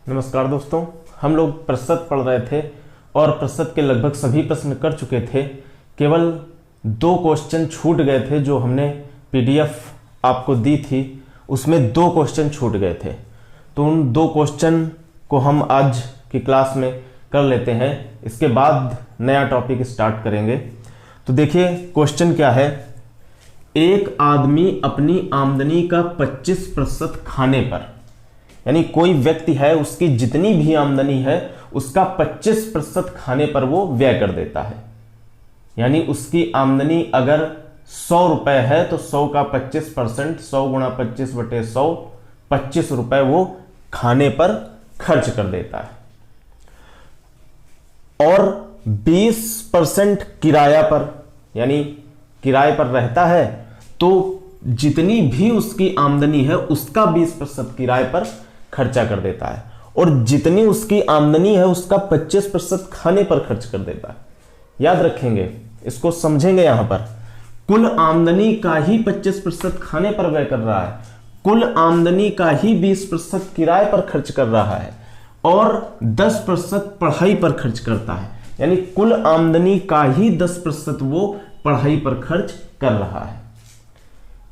नमस्कार दोस्तों, हम लोग प्रतिशत पढ़ रहे थे और प्रतिशत के लगभग सभी प्रश्न कर चुके थे। केवल 2 क्वेश्चन छूट गए थे जो हमने पीडीएफ आपको दी थी, उसमें 2 क्वेश्चन छूट गए थे। तो उन 2 क्वेश्चन को हम आज की क्लास में कर लेते हैं, इसके बाद नया टॉपिक स्टार्ट करेंगे। तो देखिए क्वेश्चन क्या है। एक आदमी अपनी आमदनी का 25% खाने पर, यानी कोई व्यक्ति है उसकी जितनी भी आमदनी है उसका 25% खाने पर वो व्यय कर देता है। यानी उसकी आमदनी अगर 100 रुपए है तो 100 का 25%, 100 गुणा 25/100, 25 रुपए वो खाने पर खर्च कर देता है। और 20% किराया पर, यानी किराए पर रहता है तो जितनी भी उसकी आमदनी है उसका 20% किराए पर खर्चा कर देता है, और जितनी उसकी आमदनी है उसका 25% खाने पर खर्च कर देता है। याद रखेंगे, इसको समझेंगे। यहां पर कुल आमदनी का ही 25% खाने पर व्यय कर रहा है, कुल आमदनी का ही 20% किराए पर खर्च कर रहा है और 10% पढ़ाई पर खर्च करता है। यानी कुल आमदनी का ही 10% वो पढ़ाई पर खर्च कर रहा है।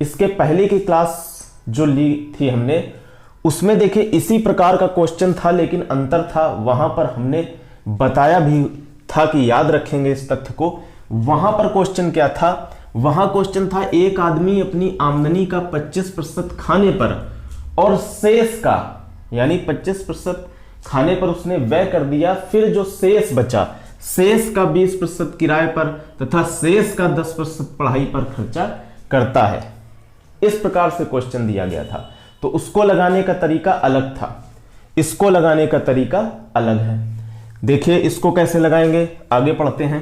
इसके पहले की क्लास जो ली थी हमने, उसमें देखिए इसी प्रकार का क्वेश्चन था, लेकिन अंतर था। वहां पर हमने बताया भी था कि याद रखेंगे इस तथ्य को। वहां पर क्वेश्चन क्या था? वहां क्वेश्चन था एक आदमी अपनी आमदनी का 25% खाने पर और शेष का, यानी 25% खाने पर उसने व्यय कर दिया, फिर जो शेष बचा, शेष का 20% किराए पर तथा शेष का 10% पढ़ाई पर खर्चा करता है। इस प्रकार से क्वेश्चन दिया गया था। तो उसको लगाने का तरीका अलग था, इसको लगाने का तरीका अलग है। देखिए इसको कैसे लगाएंगे, आगे पढ़ते हैं।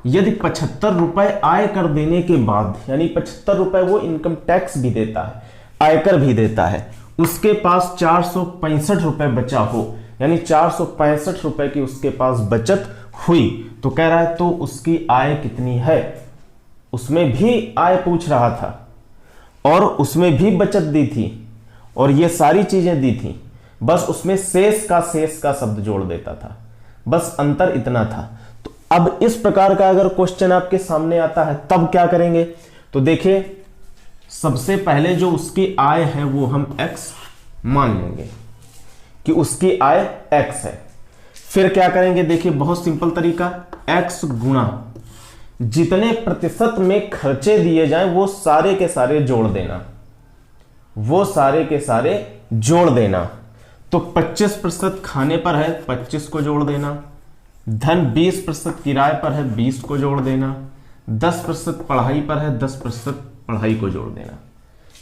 यदि 75 रुपए आय कर देने के बाद, यानी 75 रुपए वो इनकम टैक्स भी देता है, आयकर भी देता है, उसके पास 465 रुपए बचा हो, यानी 465 रुपए की उसके पास बचत हुई, तो कह रहा है तो उसकी आय कितनी है। उसमें भी आय पूछ रहा था और उसमें भी बचत दी थी और ये सारी चीजें दी थी, बस उसमें शेष का शब्द जोड़ देता था, बस अंतर इतना था। तो अब इस प्रकार का अगर क्वेश्चन आपके सामने आता है तब क्या करेंगे? तो देखिए सबसे पहले जो उसकी आय है वो हम x मान लेंगे कि उसकी आय x है। फिर क्या करेंगे? देखिए बहुत सिंपल तरीका, x गुणा जितने प्रतिशत में खर्चे दिए जाएं वो सारे के सारे जोड़ देना, वो सारे के सारे जोड़ देना। तो 25% खाने पर है, 25 को जोड़ देना, धन 20% किराए पर है, 20 को जोड़ देना, 10% पढ़ाई पर है, 10% पढ़ाई को जोड़ देना।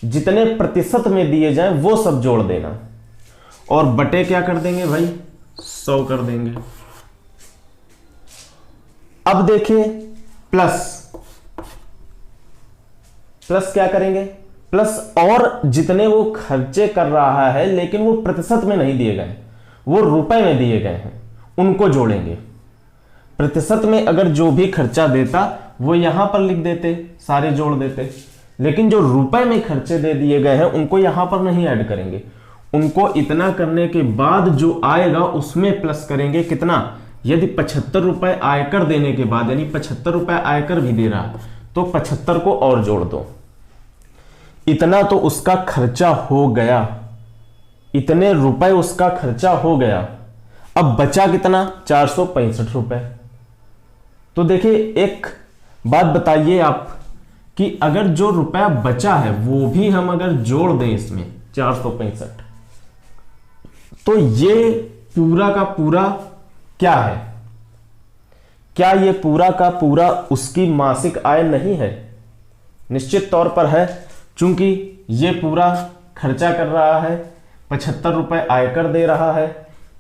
जितने प्रतिशत में दिए जाएं वो सब जोड़ देना और बटे क्या कर देंगे भाई? 100 कर देंगे। अब देखिए प्लस क्या करेंगे? प्लस और जितने वो खर्चे कर रहा है लेकिन वो प्रतिशत में नहीं दिए गए, वो रुपए में दिए गए हैं, उनको जोड़ेंगे। प्रतिशत में अगर जो भी खर्चा देता वो यहां पर लिख देते, सारे जोड़ देते, लेकिन जो रुपए में खर्चे दे दिए गए हैं उनको यहां पर नहीं ऐड करेंगे। उनको इतना करने के बाद जो आएगा उसमें प्लस करेंगे। कितना? यदि 75 रुपए आयकर देने के बाद, यानी 75 रुपए आयकर भी दे रहा तो 75 को और जोड़ दो। इतना तो उसका खर्चा हो गया, इतने रुपए उसका खर्चा हो गया। अब बचा कितना? 465 रुपए। तो देखिए एक बात बताइए आप कि अगर जो रुपया बचा है वो भी हम अगर जोड़ दें इसमें 465, तो ये पूरा का पूरा क्या है? क्या ये पूरा का पूरा उसकी मासिक आय नहीं है? निश्चित तौर पर है, चूंकि ये पूरा खर्चा कर रहा है, 75 रुपए आयकर दे रहा है,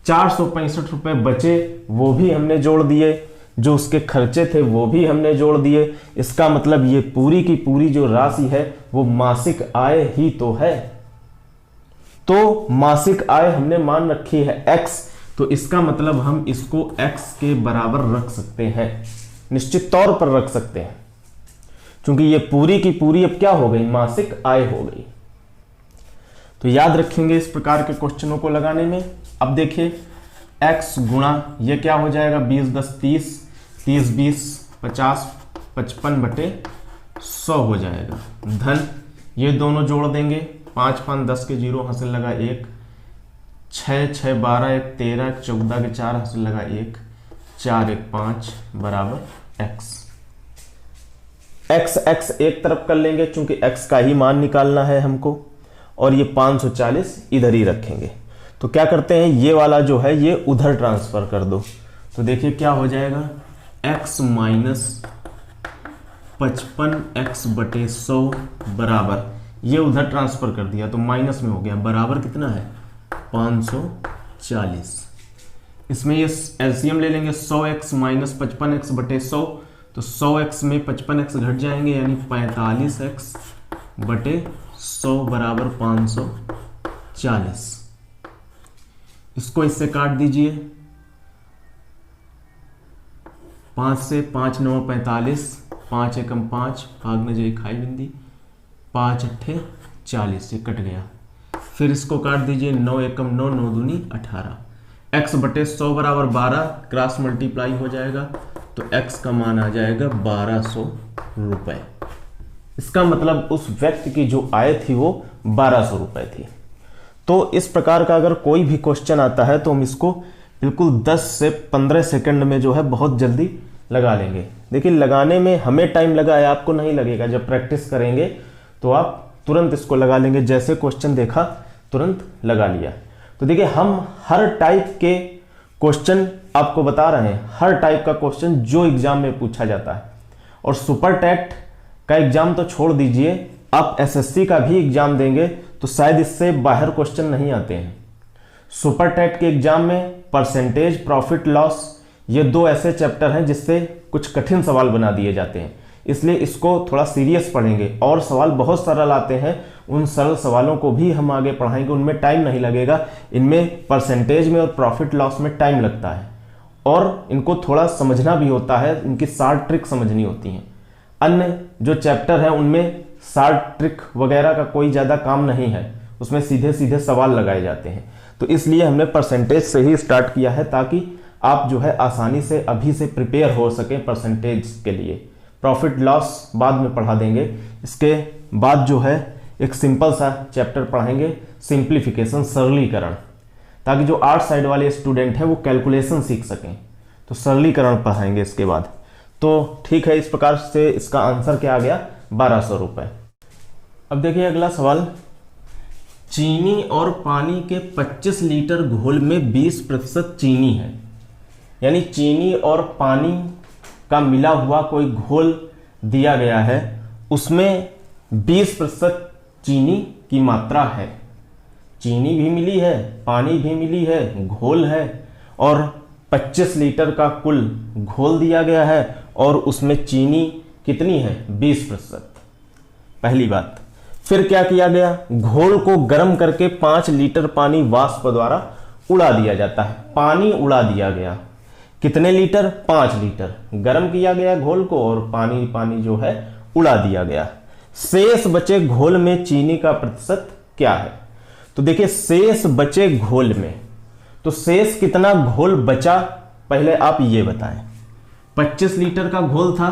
465 रुपए बचे वो भी हमने जोड़ दिए, जो उसके खर्चे थे वो भी हमने जोड़ दिए। इसका मतलब ये पूरी की पूरी जो राशि है वो मासिक आय ही तो है। तो मासिक आय हमने मान रखी है x, तो इसका मतलब हम इसको x के बराबर रख सकते हैं, निश्चित तौर पर रख सकते हैं, क्योंकि ये पूरी की पूरी अब क्या हो गई? मासिक आय हो गई। तो याद रखेंगे इस प्रकार के क्वेश्चनों को लगाने में। अब देखिए x गुणा ये क्या हो जाएगा, 20 10 30, 30 20 50, 55 बटे 100 हो जाएगा। धन ये दोनों जोड़ देंगे, 5 5 10 के 0 हासिल लगा 1, 6 6 12 1 13, 14 के 4 हासिल लगा 1, 4 1 5 बराबर x। x एक तरफ कर लेंगे क्योंकि x का ही मान निकालना है हमको, और ये 540 इधर ही रखेंगे। तो क्या करते हैं, ये वाला जो है ये उधर ट्रांसफर कर दो। तो देखिए क्या हो जाएगा, x माइनस 55x बटे 100 बराबर, ये उधर ट्रांसफर कर दिया तो माइनस में हो गया, बराबर कितना है 540। इसमें ये एलसीएम ले लेंगे, 100x माइनस 55x बटे 100, तो 100x में 55x घट जाएंगे यानी 45x बटे 100 बराबर 540। इसको इससे काट दीजिए, 5 से 5 9 45, 5 एकम 5, भाग में जो खाई बिंदी, 5 अट्ठे 40, ये कट गया। फिर इसको काट दीजिए, 9 एकम 9, 9 दूनी 18, x बटे 100 बराबर 12, क्रॉस मल्टीप्लाई हो जाएगा तो x का मान आ जाएगा 1200 रुपए। इसका मतलब उस व्यक्ति की जो आय थी वो 1200 रुपए थी। तो इस प्रकार का अगर कोई भी क्वेश्चन आता है तो हम इसको बिल्कुल 10 से 15 सेकंड में जो है बहुत जल्दी लगा लेंगे। देखिए लगाने में हमें टाइम लगा है, आपको नहीं लगेगा। जब प्रैक्टिस करेंगे तो आप तुरंत इसको लगा लेंगे, जैसे क्वेश्चन देखा तुरंत लगा लिया। तो देखिए हम हर टाइप के क्वेश्चन आपको बता रहे हैं, हर टाइप का क्वेश्चन जो एग्जाम में पूछा जाता है। और सुपर टेट का एग्जाम तो छोड़ दीजिए, आप एसएससी का भी एग्जाम देंगे तो शायद इससे बाहर क्वेश्चन नहीं आते हैं। सुपर टेट के एग्जाम में परसेंटेज, प्रॉफिट लॉस, ये दो ऐसे चैप्टर हैं जिससे कुछ कठिन सवाल बना दिए जाते हैं, इसलिए इसको थोड़ा सीरियस पढ़ेंगे। और सवाल बहुत सरल आते हैं, उन सरल सवालों को भी हम आगे पढ़ाएंगे, उनमें टाइम नहीं लगेगा। इनमें परसेंटेज में और प्रॉफिट लॉस में टाइम लगता है और इनको थोड़ा समझना भी होता है, इनकी शार्ट ट्रिक समझनी होती हैं। अन्य जो चैप्टर हैं उनमें शार्ट ट्रिक वगैरह का कोई ज़्यादा काम नहीं है, उसमें सीधे सीधे सवाल लगाए जाते हैं। तो इसलिए हमने परसेंटेज से ही स्टार्ट किया है ताकि आप जो है आसानी से अभी से प्रिपेयर हो सकें परसेंटेज के लिए। प्रॉफिट लॉस बाद में पढ़ा देंगे। इसके बाद जो है एक सिंपल सा चैप्टर पढ़ाएंगे, सिंप्लीफिकेशन, सरलीकरण, ताकि जो आर्ट साइड वाले स्टूडेंट हैं वो कैलकुलेशन सीख सकें। तो सरलीकरण पढ़ाएंगे इसके बाद। तो ठीक है, इस प्रकार से इसका आंसर क्या आ गया, 1200 रुपये। अब देखिए अगला सवाल, चीनी और पानी के 25 लीटर घोल में 20% चीनी है, यानी चीनी और पानी का मिला हुआ कोई घोल दिया गया है, उसमें 20% चीनी की मात्रा है। चीनी भी मिली है, पानी भी मिली है, घोल है, और 25 लीटर का कुल घोल दिया गया है और उसमें चीनी कितनी है, 20%। पहली बात। फिर क्या किया गया, घोल को गर्म करके 5 लीटर पानी वाष्प द्वारा उड़ा दिया जाता है। पानी उड़ा दिया गया, कितने लीटर, 5 लीटर गर्म किया गया घोल को और पानी जो है उड़ा दिया गया। शेष बचे घोल में चीनी का प्रतिशत क्या है। तो देखिए शेष बचे घोल में, तो शेष कितना घोल बचा पहले आप ये बताएं। 25 लीटर का घोल था,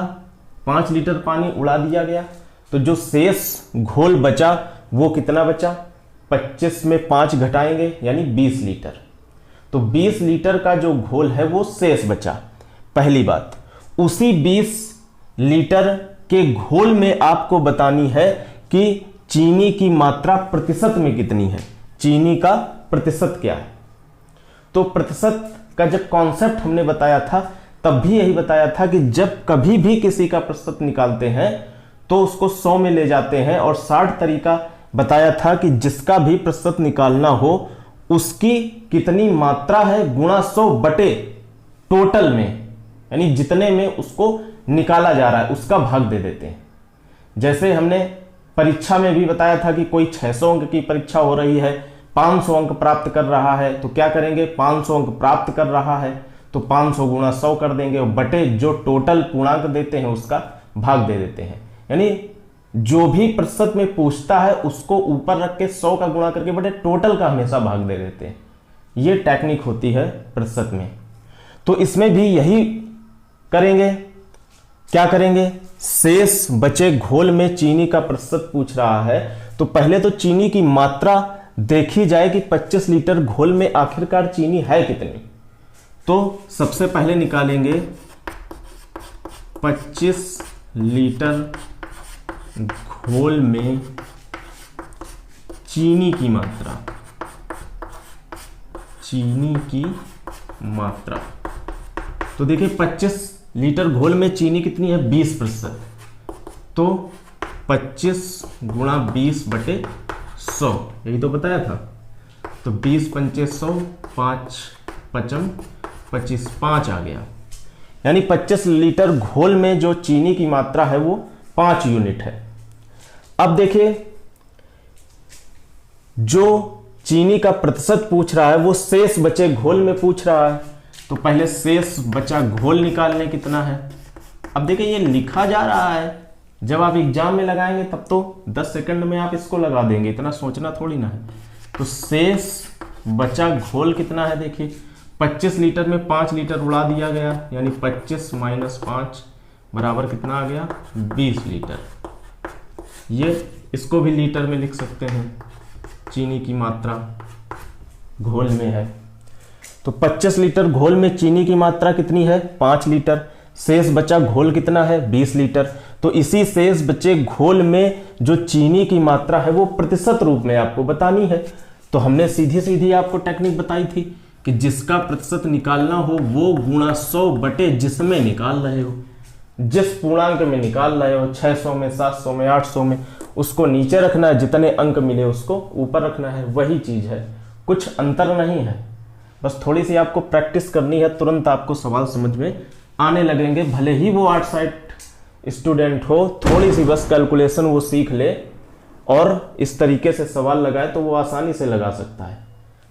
5 लीटर पानी उड़ा दिया गया, तो जो शेष घोल बचा वो कितना बचा, 25 में 5 घटाएंगे यानी 20 लीटर। तो 20 लीटर का जो घोल है वो शेष बचा, पहली बात। उसी 20 लीटर के घोल में आपको बतानी है कि चीनी की मात्रा प्रतिशत में कितनी है, चीनी का प्रतिशत क्या है। तो प्रतिशत का जब कॉन्सेप्ट हमने बताया था तब भी यही बताया था कि जब कभी भी किसी का प्रतिशत निकालते हैं तो उसको 100 में ले जाते हैं, और 60 तरीका बताया था कि जिसका भी प्रतिशत निकालना हो उसकी कितनी मात्रा है गुणा 100 बटे टोटल में, यानी जितने में उसको निकाला जा रहा है उसका भाग दे देते हैं। जैसे हमने परीक्षा में भी बताया था कि कोई 600 अंक की परीक्षा हो रही है, 500 अंक प्राप्त कर रहा है, तो क्या करेंगे, 500 अंक प्राप्त कर रहा है तो 500 गुणा 100 कर देंगे और बटे जो टोटल पूर्णांक देते हैं उसका भाग दे देते हैं। यानी जो भी प्रतिशत में पूछता है उसको ऊपर रख के 100 का गुणा करके बटे टोटल का हमेशा भाग दे देते हैं। ये टेक्निक होती है प्रतिशत में। तो इसमें भी यही करेंगे। क्या करेंगे? शेष बचे घोल में चीनी का प्रतिशत पूछ रहा है, तो पहले तो चीनी की मात्रा देखी जाए कि 25 लीटर घोल में आखिरकार चीनी है कितनी। तो सबसे पहले निकालेंगे 25 लीटर घोल में चीनी की मात्रा, चीनी की मात्रा। तो देखिए 25 लीटर घोल में चीनी कितनी है? 20%। तो 25 गुणा 20/100, यही तो बताया था। तो 20 पंचे 100, 5 पचम 25, 5 आ गया। यानी 25 लीटर घोल में जो चीनी की मात्रा है वो 5 यूनिट है। अब देखिए जो चीनी का प्रतिशत पूछ रहा है वो शेष बचे घोल में पूछ रहा है, तो पहले शेष बचा घोल निकाल लें कितना है। अब देखिए ये लिखा जा रहा है, जब आप एग्जाम में लगाएंगे तब तो 10 सेकंड में आप इसको लगा देंगे, इतना सोचना थोड़ी ना है। तो शेष बचा घोल कितना है? देखिए 25 लीटर में 5 लीटर उड़ा दिया गया, यानी 25 - 5 बराबर कितना आ गया? 20 लीटर। ये इसको भी लीटर में लिख सकते हैं, चीनी की मात्रा घोल में है। तो 25 लीटर घोल में चीनी की मात्रा कितनी है? 5 लीटर। शेष बचा घोल कितना है? 20 लीटर। तो इसी शेष बचे घोल में जो चीनी की मात्रा है वो प्रतिशत रूप में आपको बतानी है। तो हमने सीधी सीधी आपको टेक्निक बताई थी कि जिसका प्रतिशत निकालना हो वो गुणा 100 बटे जिसमें निकाल रहे हो। जिस पूर्णांक में निकाल रहे हो, 600 में, 700 में, 800 में, उसको नीचे रखना है, जितने अंक मिले उसको ऊपर रखना है। वही चीज है, कुछ अंतर नहीं है। बस थोड़ी सी आपको प्रैक्टिस करनी है, तुरंत आपको सवाल समझ में आने लगेंगे। भले ही वो 8 साइड स्टूडेंट हो, थोड़ी सी बस कैलकुलेशन वो सीख ले और इस तरीके से सवाल लगाए तो वो आसानी से लगा सकता है।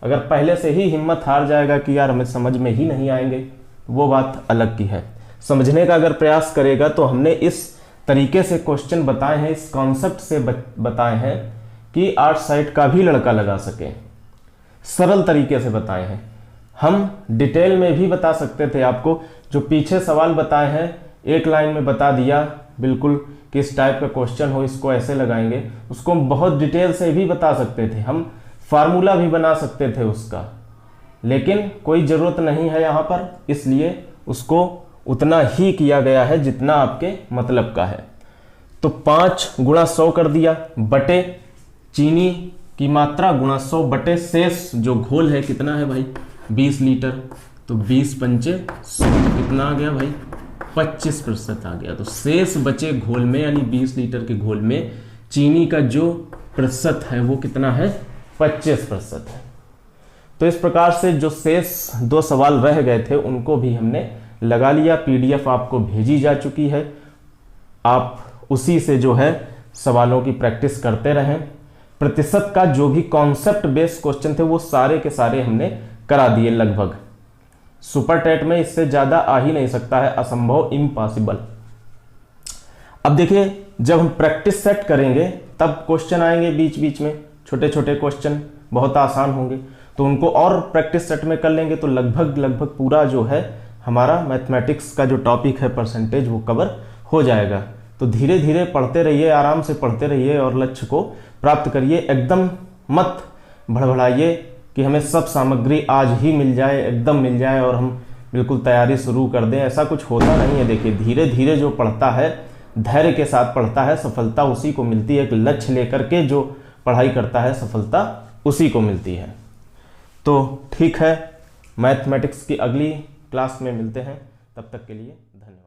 अगर पहले से ही हिम्मत हार जाएगा कि यार हमें समझ में ही नहीं आएंगे, वो बात अलग की है। समझने का अगर प्रयास करेगा तो हमने इस तरीके से क्वेश्चन बताए हैं, इस कॉन्सेप्ट से बताए हैं कि 8 साइड का भी लड़का लगा सके। सरल तरीके से बताए हैं। हम डिटेल में भी बता सकते थे आपको, जो पीछे सवाल बताए हैं एक लाइन में बता दिया बिल्कुल किस टाइप का क्वेश्चन हो, इसको ऐसे लगाएंगे। उसको हम बहुत डिटेल से भी बता सकते थे, हम फार्मूला भी बना सकते थे उसका, लेकिन कोई ज़रूरत नहीं है यहाँ पर, इसलिए उसको उतना ही किया गया है जितना आपके मतलब का है। तो 5 गुणा 100 कर दिया, बटे चीनी की मात्रा गुणा 100 बटे शेष जो घोल है कितना है भाई? 20 लीटर। तो 20 पंचे 100 कितना आ गया भाई? 25% आ गया। तो शेष बचे घोल में यानी 20 लीटर के घोल में चीनी का जो प्रतिशत है वो कितना है? 25% है। तो इस प्रकार से जो शेष 2 सवाल रह गए थे उनको भी हमने लगा लिया। पीडीएफ आपको भेजी जा चुकी है, आप उसी से जो है सवालों की प्रैक्टिस करते रहें। प्रतिशत का जो भी कॉन्सेप्ट बेस्ड क्वेश्चन थे वो सारे के सारे हमने करा दिए लगभग। सुपर टेट में इससे ज्यादा आ ही नहीं सकता है, असंभव, इम्पॉसिबल। अब देखिए जब हम प्रैक्टिस सेट करेंगे तब क्वेश्चन आएंगे बीच बीच में, छोटे छोटे क्वेश्चन बहुत आसान होंगे, तो उनको और प्रैक्टिस सेट में कर लेंगे तो लगभग पूरा जो है हमारा मैथमेटिक्स का जो टॉपिक है परसेंटेज वो कवर हो जाएगा। तो धीरे धीरे पढ़ते रहिए, आराम से पढ़ते रहिए और लक्ष्य को प्राप्त करिए। एकदम मत भड़बड़ाइए कि हमें सब सामग्री आज ही मिल जाए, एकदम मिल जाए और हम बिल्कुल तैयारी शुरू कर दें, ऐसा कुछ होता नहीं है। देखिए धीरे धीरे जो पढ़ता है, धैर्य के साथ पढ़ता है, सफलता उसी को मिलती है। एक लक्ष्य लेकर के जो पढ़ाई करता है सफलता उसी को मिलती है। तो ठीक है, मैथमेटिक्स की अगली क्लास में मिलते हैं, तब तक के लिए धन्यवाद।